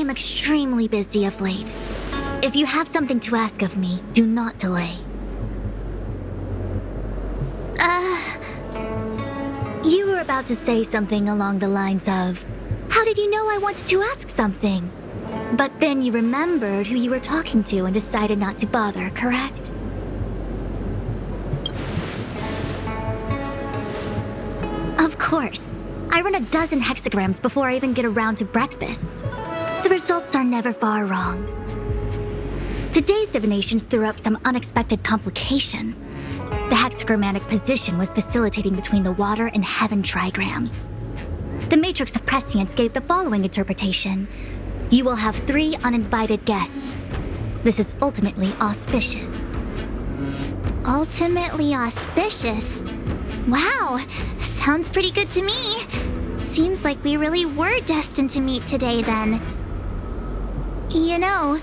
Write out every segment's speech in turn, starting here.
am extremely busy of late. If you have something to ask of me, do not delay. You were about to say something along the lines of, how did you know I wanted to ask something? But then you remembered who you were talking to and decided not to bother, correct? Of course. I run a dozen hexagrams before I even get around to breakfast. The results are never far wrong. Today's divinations threw up some unexpected complications. The hexagrammatic position was facilitating between the water and heaven trigrams. The matrix of prescience gave the following interpretation. You will have 3 uninvited guests. This is ultimately auspicious. Ultimately auspicious? Wow, sounds pretty good to me. Seems like we really were destined to meet today then. You know,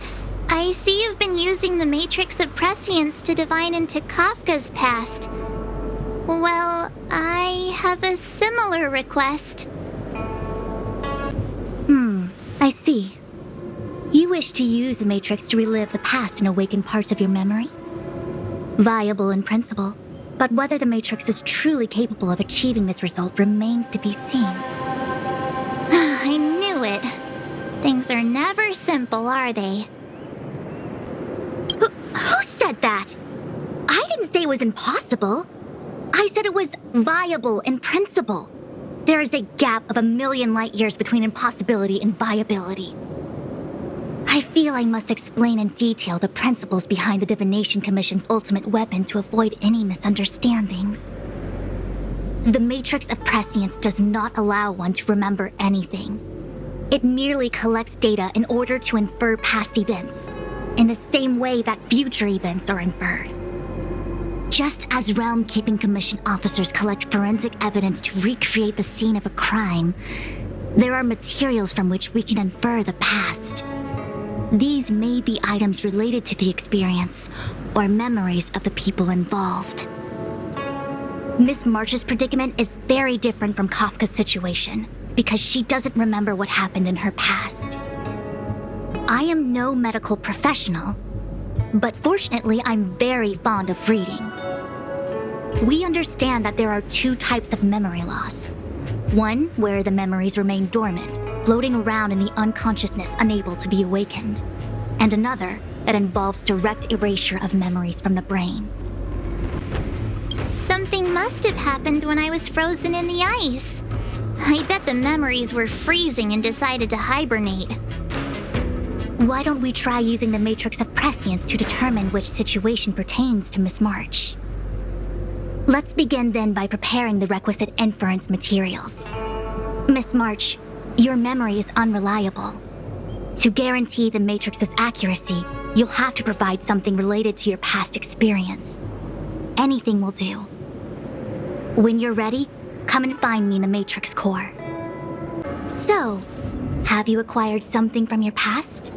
I see you've been using the matrix of prescience to divine into Kafka's past. Well, I have a similar request. I see. You wish to use the matrix to relive the past and awaken parts of your memory? Viable in principle, but whether the matrix is truly capable of achieving this result remains to be seen. I knew it. Things are never simple, are they? Who said that? I didn't say it was impossible. I said it was viable in principle. There is a gap of 1,000,000 light years between impossibility and viability. I feel I must explain in detail the principles behind the Divination Commission's ultimate weapon to avoid any misunderstandings. The Matrix of Prescience does not allow one to remember anything. It merely collects data in order to infer past events, in the same way that future events are inferred. Just as Realm Keeping Commission officers collect forensic evidence to recreate the scene of a crime, there are materials from which we can infer the past. These may be items related to the experience, or memories of the people involved. Miss March's predicament is very different from Kafka's situation, because she doesn't remember what happened in her past. I am no medical professional, but fortunately I'm very fond of reading. We understand that there are 2 types of memory loss. One where the memories remain dormant, floating around in the unconsciousness unable to be awakened. And another that involves direct erasure of memories from the brain. Something must have happened when I was frozen in the ice. I bet the memories were freezing and decided to hibernate. Why don't we try using the Matrix of Prescience to determine which situation pertains to Miss March? Let's begin then by preparing the requisite inference materials. Miss March, your memory is unreliable. To guarantee the Matrix's accuracy, you'll have to provide something related to your past experience. Anything will do. When you're ready, come and find me in the Matrix core. So, have you acquired something from your past?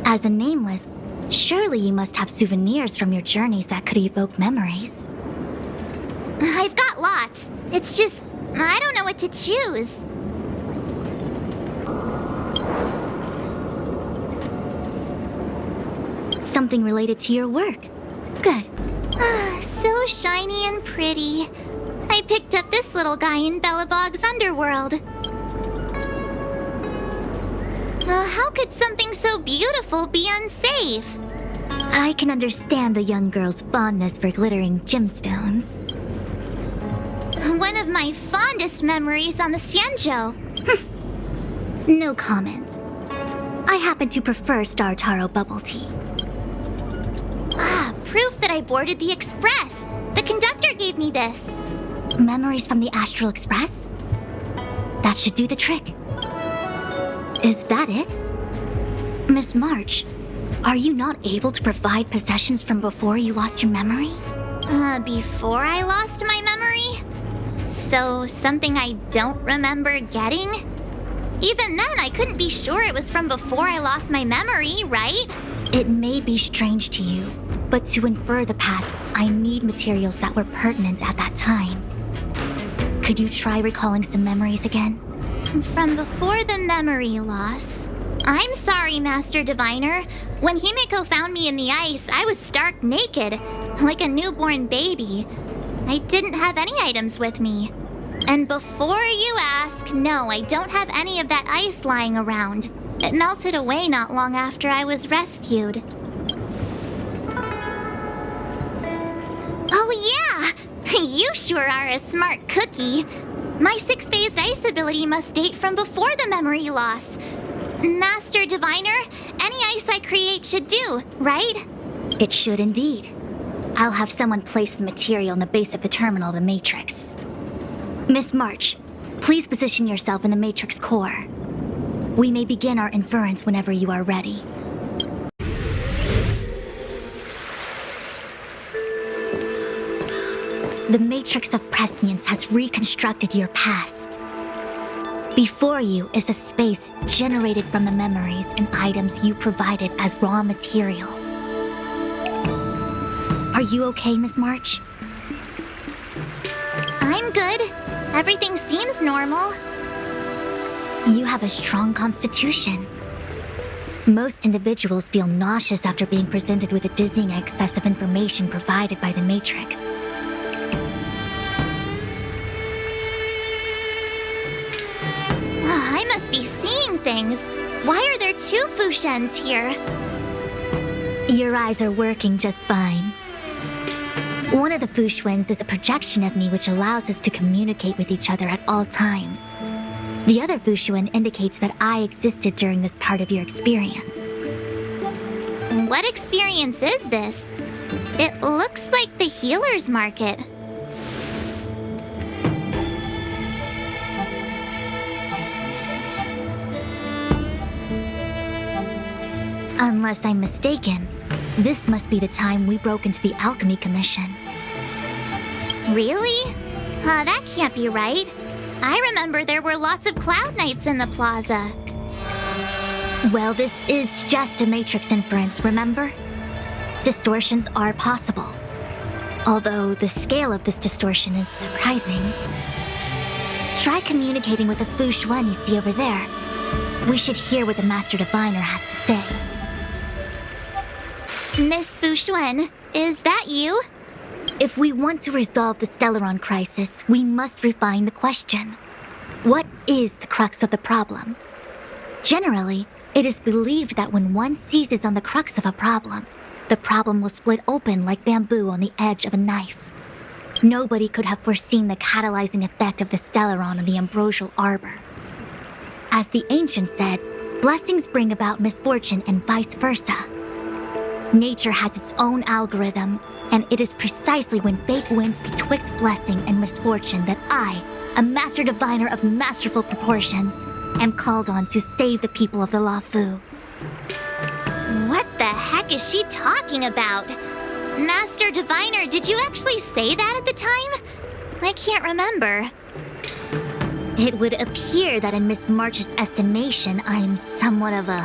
As a nameless, surely you must have souvenirs from your journeys that could evoke memories. I've got lots. It's just, I don't know what to choose. Something related to your work. Good. So shiny and pretty. I picked up this little guy in Belobog's underworld. How could something so beautiful be unsafe? I can understand a young girl's fondness for glittering gemstones. One of my fondest memories on the Xianzhou. No comment. I happen to prefer Star Taro bubble tea. Proof that I boarded the express. The conductor gave me this. Memories from the Astral Express? That should do the trick. Is that it? Miss March, are you not able to provide possessions from before you lost your memory? Before I lost my memory? So, something I don't remember getting? Even then, I couldn't be sure it was from before I lost my memory, right? It may be strange to you, but to infer the past, I need materials that were pertinent at that time. Could you try recalling some memories again? From before the memory loss. I'm sorry, Master Diviner. When Himeko found me in the ice, I was stark naked, like a newborn baby. I didn't have any items with me. And before you ask, no, I don't have any of that ice lying around. It melted away not long after I was rescued. Oh yeah! You sure are a smart cookie. My six-phased ice ability must date from before the memory loss. Master Diviner, any ice I create should do, right? It should indeed. I'll have someone place the material in the base of the terminal of the Matrix. Miss March, please position yourself in the Matrix core. We may begin our inference whenever you are ready. The Matrix of Prescience has reconstructed your past. Before you is a space generated from the memories and items you provided as raw materials. Are you okay, Miss March? I'm good. Everything seems normal. You have a strong constitution. Most individuals feel nauseous after being presented with the dizzying excess of information provided by the Matrix. I must be seeing things. Why are there two Fushens here? Your eyes are working just fine. One of the Fushwens is a projection of me which allows us to communicate with each other at all times. The other Fushuen indicates that I existed during this part of your experience. What experience is this? It looks like the healer's market. Unless I'm mistaken, this must be the time we broke into the Alchemy Commission. Really? That can't be right. I remember there were lots of Cloud Knights in the plaza. Well, this is just a Matrix inference, remember? Distortions are possible. Although the scale of this distortion is surprising. Try communicating with the Fushuen you see over there. We should hear what the Master Diviner has to say. Miss Fushuen, is that you? If we want to resolve the Stellaron crisis, we must refine the question. What is the crux of the problem? Generally, it is believed that when one seizes on the crux of a problem, the problem will split open like bamboo on the edge of a knife. Nobody could have foreseen the catalyzing effect of the Stellaron on the ambrosial arbor. As the ancients said, blessings bring about misfortune and vice versa. Nature has its own algorithm, and it is precisely when fate wins betwixt blessing and misfortune that I, a Master Diviner of masterful proportions, am called on to save the people of the Luofu. What the heck is she talking about? Master Diviner, did you actually say that at the time? I can't remember. It would appear that in Miss March's estimation, I'm somewhat of a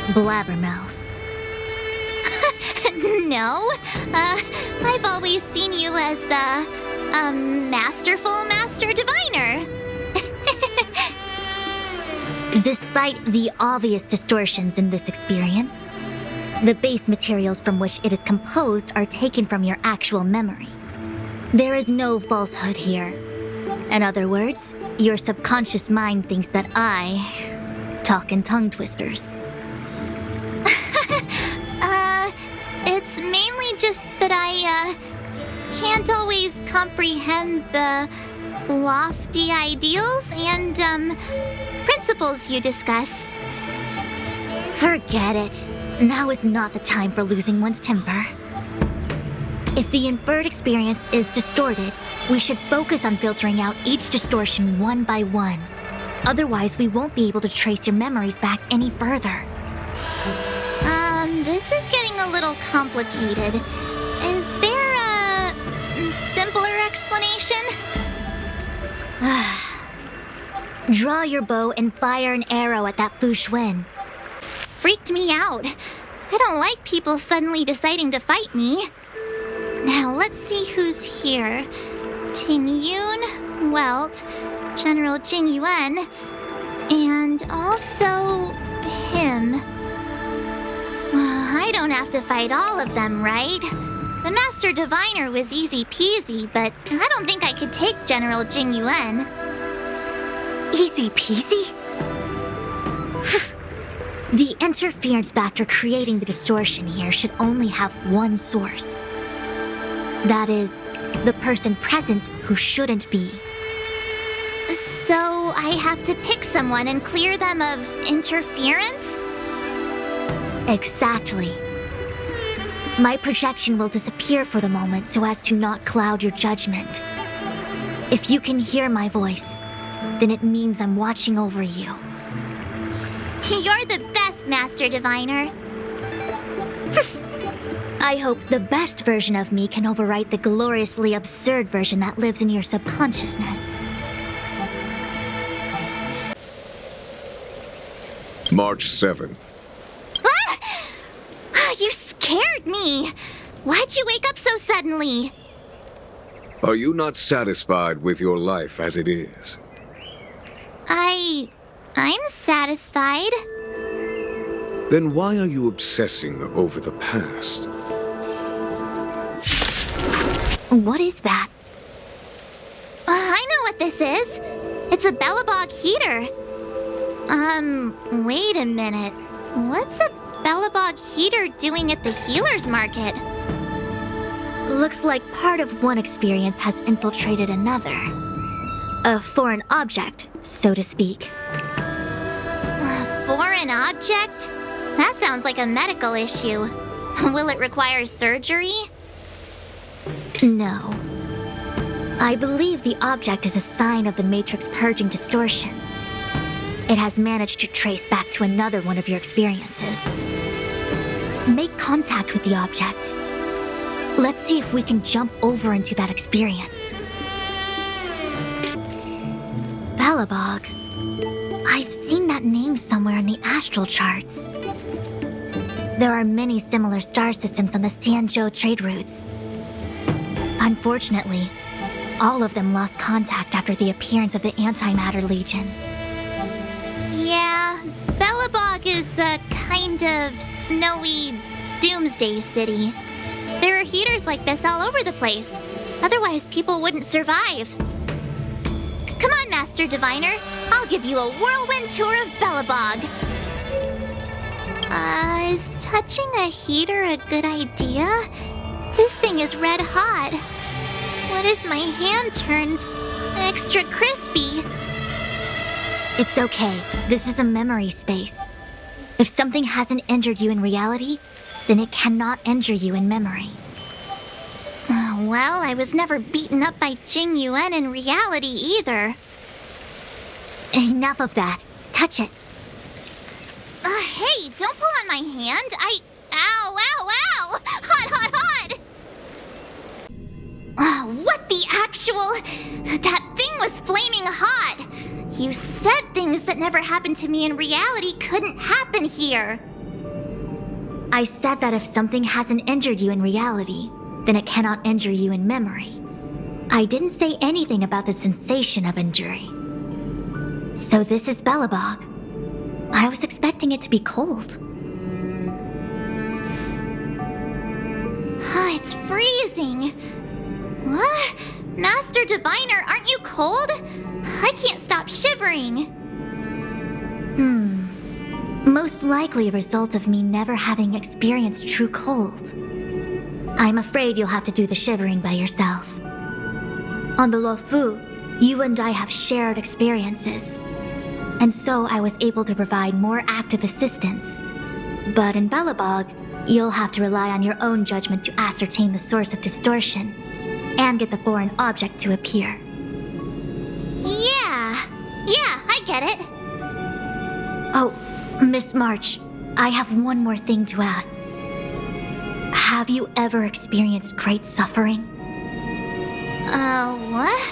blabbermouth. No, I've always seen you as a masterful Master Diviner. Despite the obvious distortions in this experience, the base materials from which it is composed are taken from your actual memory. There is no falsehood here. In other words, your subconscious mind thinks that I talk in tongue twisters. It's mainly just that I can't always comprehend the lofty ideals and principles you discuss. Forget it. Now is not the time for losing one's temper. If the inferred experience is distorted, we should focus on filtering out each distortion one by one. Otherwise, we won't be able to trace your memories back any further. This is getting a little complicated. Is there a simpler explanation? Draw your bow and fire an arrow at that Fushuen. Freaked me out. I don't like people suddenly deciding to fight me. Now, let's see who's here. Ting Yun, Welt, General Jing Yuan, And also him. I don't have to fight all of them, right? The Master Diviner was easy peasy, but I don't think I could take General Jing Yuan. Easy peasy? The interference factor creating the distortion here should only have one source. That is, the person present who shouldn't be. So I have to pick someone and clear them of interference? Exactly. My projection will disappear for the moment so as to not cloud your judgment. If you can hear my voice, then it means I'm watching over you. You're the best, Master Diviner. I hope the best version of me can overwrite the gloriously absurd version that lives in your subconsciousness. March 7th. You scared me! Why'd you wake up so suddenly? Are you not satisfied with your life as it is? I'm satisfied. Then why are you obsessing over the past? What is that? I know what this is. It's a Bellabog heater. Wait a minute. What's a Bellabog heater doing at the healer's market? Looks like part of one experience has infiltrated another. A foreign object, so to speak. A foreign object? That sounds like a medical issue. Will it require surgery? No. I believe the object is a sign of the Matrix purging distortion. It has managed to trace back to another one of your experiences. Make contact with the object. Let's see if we can jump over into that experience. Bellabog. I've seen that name somewhere in the astral charts. There are many similar star systems on the Sanzhou trade routes. Unfortunately, all of them lost contact after the appearance of the Antimatter Legion. Yeah, Bellabog is a kind of snowy doomsday city. There are heaters like this all over the place. Otherwise, people wouldn't survive. Come on, Master Diviner. I'll give you a whirlwind tour of Bellabog. Is touching a heater a good idea? This thing is red hot. What if my hand turns extra crispy? It's okay. This is a memory space. If something hasn't injured you in reality, then it cannot injure you in memory. Well, I was never beaten up by Jing Yuan in reality either. Enough of that. Touch it. Hey, don't pull on my hand. Ow, ow, ow! Hot, hot, hot! What the actual... That thing was flaming hot! You said things that never happened to me in reality couldn't happen here. I said that if something hasn't injured you in reality, then it cannot injure you in memory. I didn't say anything about the sensation of injury. So this is Bellabog. I was expecting it to be cold. It's freezing. What? Master Diviner, aren't you cold? I can't stop shivering. Most likely a result of me never having experienced true cold. I'm afraid you'll have to do the shivering by yourself. On the Luofu, you and I have shared experiences, and so I was able to provide more active assistance. But in Bellabog, you'll have to rely on your own judgment to ascertain the source of distortion, and get the foreign object to appear. Yeah, I get it. Oh, Miss March, I have one more thing to ask. Have you ever experienced great suffering? What?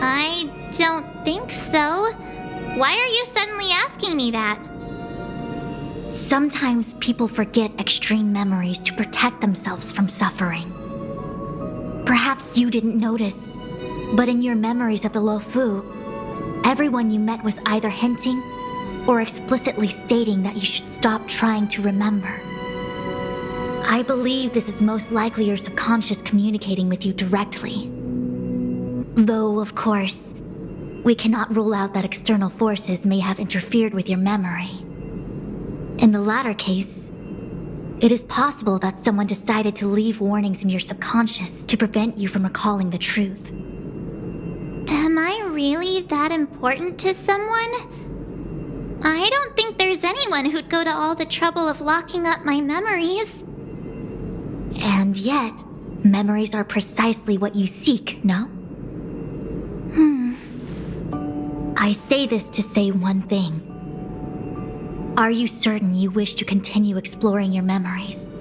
I don't think so. Why are you suddenly asking me that? Sometimes people forget extreme memories to protect themselves from suffering. Perhaps you didn't notice, but in your memories of the Luofu, everyone you met was either hinting or explicitly stating that you should stop trying to remember. I believe this is most likely your subconscious communicating with you directly. Though, of course, we cannot rule out that external forces may have interfered with your memory. In the latter case, it is possible that someone decided to leave warnings in your subconscious to prevent you from recalling the truth. Am I really that important to someone? I don't think there's anyone who'd go to all the trouble of locking up my memories. And yet, memories are precisely what you seek, no? I say this to say one thing. Are you certain you wish to continue exploring your memories?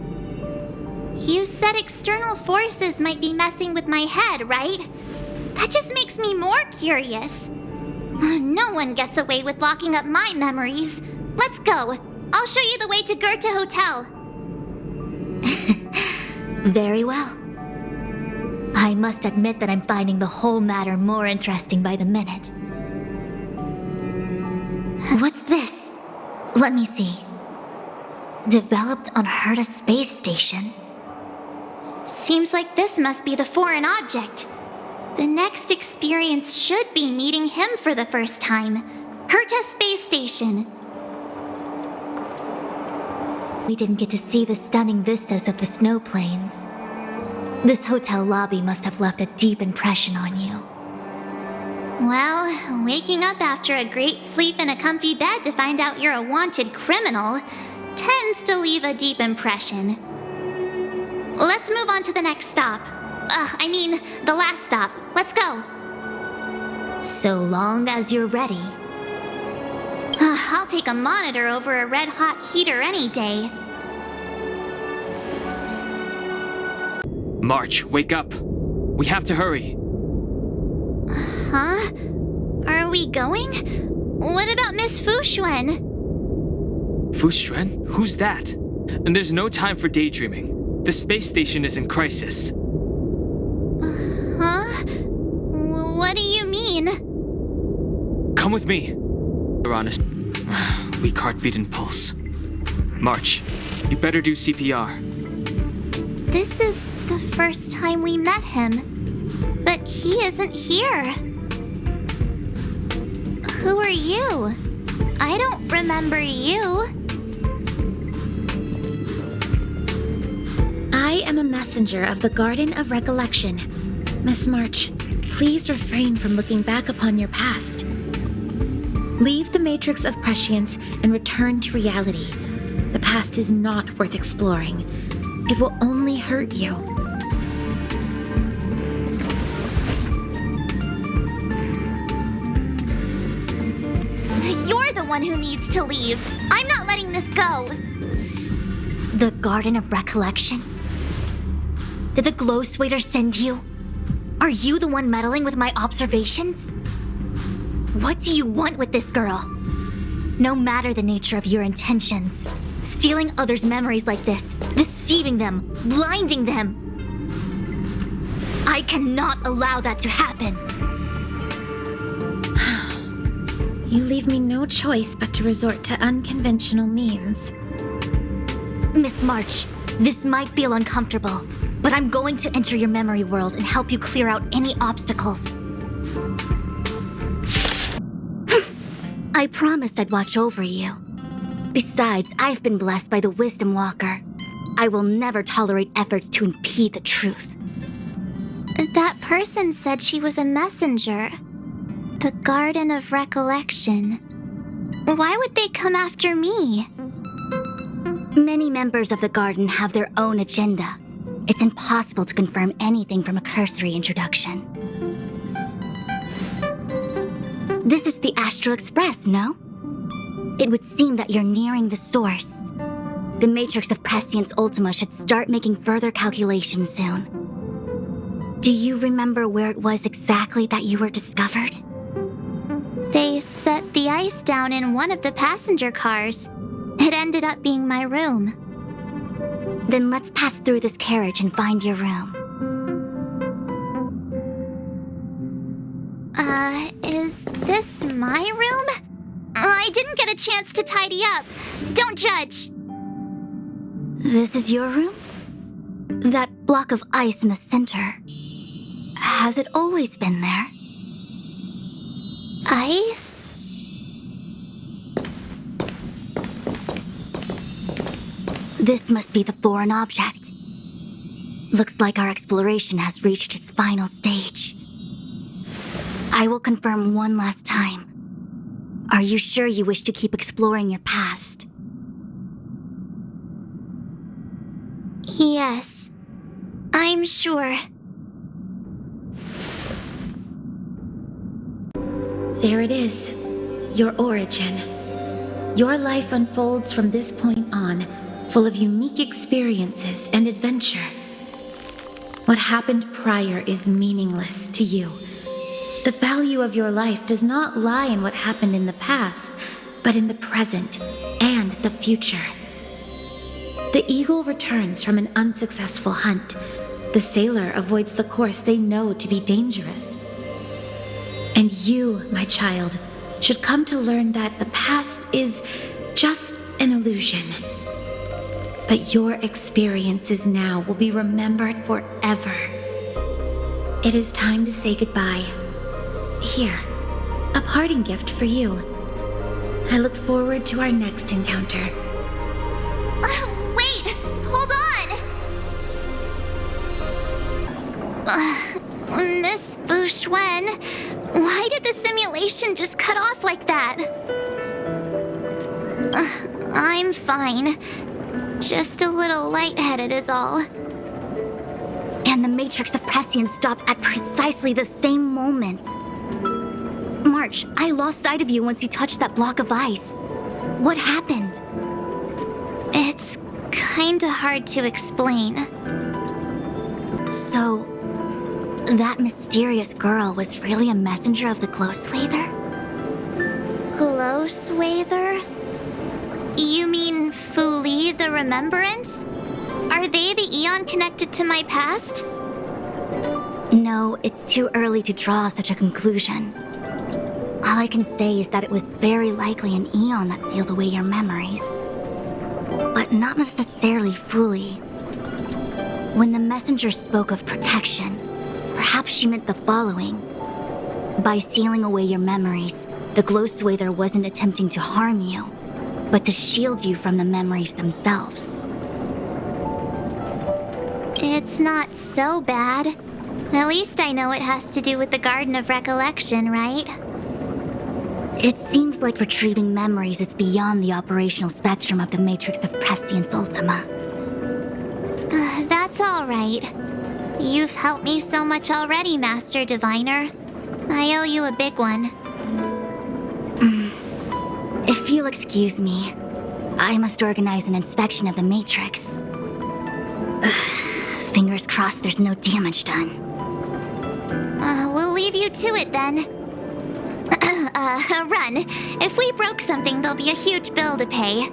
You said external forces might be messing with my head, right? That just makes me more curious. No one gets away with locking up my memories. Let's go. I'll show you the way to Goethe Hotel. Very well. I must admit that I'm finding the whole matter more interesting by the minute. What's this? Let me see. Developed on Herta space station. Seems like this must be the foreign object. The next experience should be meeting him for the first time. Herta space station. We didn't get to see the stunning vistas of the snow plains. This hotel lobby must have left a deep impression on you. Well, waking up after a great sleep in a comfy bed to find out you're a wanted criminal tends to leave a deep impression. Let's move on to the next stop. The last stop. Let's go. So long as you're ready. I'll take a monitor over a red-hot heater any day. March, wake up. We have to hurry. Huh? Are we going? What about Miss Fuxuan? Fuxuan? Who's that? And there's no time for daydreaming. The space station is in crisis. Huh? What do you mean? Come with me. We're on a weak heartbeat and pulse. March, you better do CPR. This is the first time we met him, but he isn't here. Who are you? I don't remember you. I am a messenger of the Garden of Recollection. Miss March, please refrain from looking back upon your past. Leave the matrix of prescience and return to reality. The past is not worth exploring. It will only hurt you. You're the one who needs to leave. I'm not letting this go. The Garden of Recollection? Did the Glow Swader send you? Are you the one meddling with my observations? What do you want with this girl? No matter the nature of your intentions, stealing others' memories like this, deceiving them, blinding them, I cannot allow that to happen. You leave me no choice but to resort to unconventional means. Miss March, this might feel uncomfortable, but I'm going to enter your memory world and help you clear out any obstacles. I promised I'd watch over you. Besides, I've been blessed by the Wisdom Walker. I will never tolerate efforts to impede the truth. That person said she was a messenger. The Garden of Recollection. Why would they come after me? Many members of the Garden have their own agenda. It's impossible to confirm anything from a cursory introduction. This is the Astral Express, no? It would seem that you're nearing the source. The Matrix of Prescience Ultima should start making further calculations soon. Do you remember where it was exactly that you were discovered? They set the ice down in one of the passenger cars. It ended up being my room. Then let's pass through this carriage and find your room. Is this my room? I didn't get a chance to tidy up. Don't judge. This is your room? That block of ice in the center. Has it always been there? Ice? This must be the foreign object. Looks like our exploration has reached its final stage. I will confirm one last time. Are you sure you wish to keep exploring your past? Yes, I'm sure. There it is, your origin. Your life unfolds from this point on, full of unique experiences and adventure. What happened prior is meaningless to you. The value of your life does not lie in what happened in the past, but in the present and the future. The eagle returns from an unsuccessful hunt. The sailor avoids the course they know to be dangerous. And you, my child, should come to learn that the past is just an illusion. But your experiences now will be remembered forever. It is time to say goodbye. Here, a parting gift for you. I look forward to our next encounter. Wait! Hold on! Miss Fu Xuan, why did the simulation just cut off like that? I'm fine. Just a little lightheaded is all. And the matrix of prescience stopped at precisely the same moment. March, I lost sight of you once you touched that block of ice. What happened? It's kinda hard to explain. So, that mysterious girl was really a messenger of the glow swather? Glow swather? You mean Fu Li, the Remembrance? Are they the Eon connected to my past? No, it's too early to draw such a conclusion. All I can say is that it was very likely an Eon that sealed away your memories. But not necessarily fully. When the messenger spoke of protection, perhaps she meant the following. By sealing away your memories, the glow swather wasn't attempting to harm you, but to shield you from the memories themselves. It's not so bad. At least I know it has to do with the Garden of Recollection, right? It seems like retrieving memories is beyond the operational spectrum of the Matrix of Prescience Ultima. That's all right. You've helped me so much already, Master Diviner. I owe you a big one. If you'll excuse me, I must organize an inspection of the Matrix. Fingers crossed there's no damage done. We'll leave you to it then. Run. If we broke something, there'll be a huge bill to pay.